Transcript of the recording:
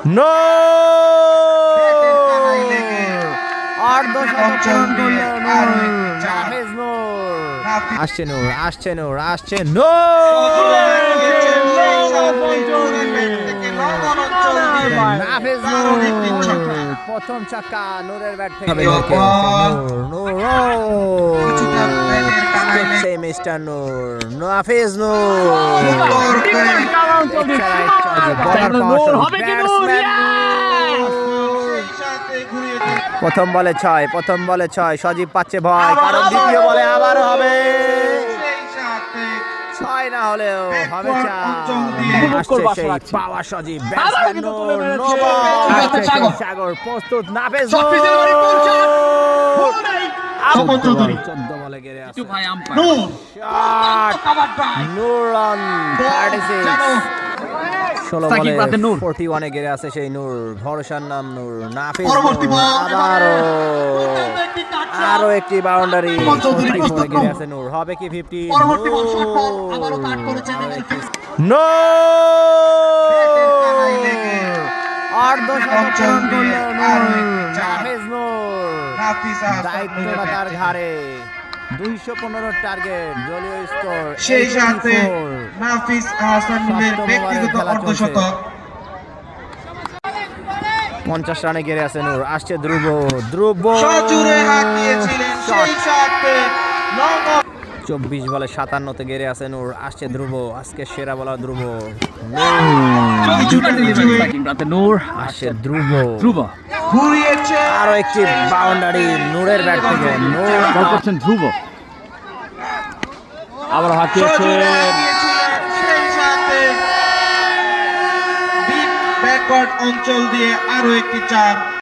No আসছে নূর আসছে নূর আসছে নো নাফিজ নূর প্রথম ছক্কা নূরের ব্যাট থেকে মিস্টার নূর নাফিজ নূর প্রথম বলে 6 সজীব পাচ্ছে ভয়, কারণ দ্বিতীয় বলে আবার হবে 6 না হলেও হবে 4। আসছে সেই পাওয়া সজীব, ব্যাটসম্যান নূর, নো বল, সাগর প্রস্তুত, নাফিজ নূর 14 বলে গেড়ে আছে নূর রান 36। 16 বলে 41 এ গেড়ে আছে সেই নূর, ভরসার নাম নূর, নাফিজ আরো একটি বাউন্ডারি, 44 এ গেড়ে আছে নূর, হবে কি 50? নো দায়িত্বটা তার ঘাড়ে, 215 টার্গেট, দলীয় স্কোর সেই সাথে নাফিস আহসান নূরের ব্যক্তিগত অর্ধশতক। 50 রানে গেড়ে আছে নূর, আসছে ধ্রুব সজোরে হাঁকিয়েছিলেন সেই সাথে 24 বলে 57 গেড়ে আছে নূর, আসছে ধ্রুব, আজকে সেরা বলার ধ্রুব, আসছে ধ্রুব ঘুরিয়েছে আরো একটি বাউন্ডারি নূরের ব্যাট থেকে, ধ্রুব আবার হাঁকিয়েছে সেই সাথে ডিপ ব্যাকওয়ার্ড অঞ্চল দিয়ে আরো একটি 4।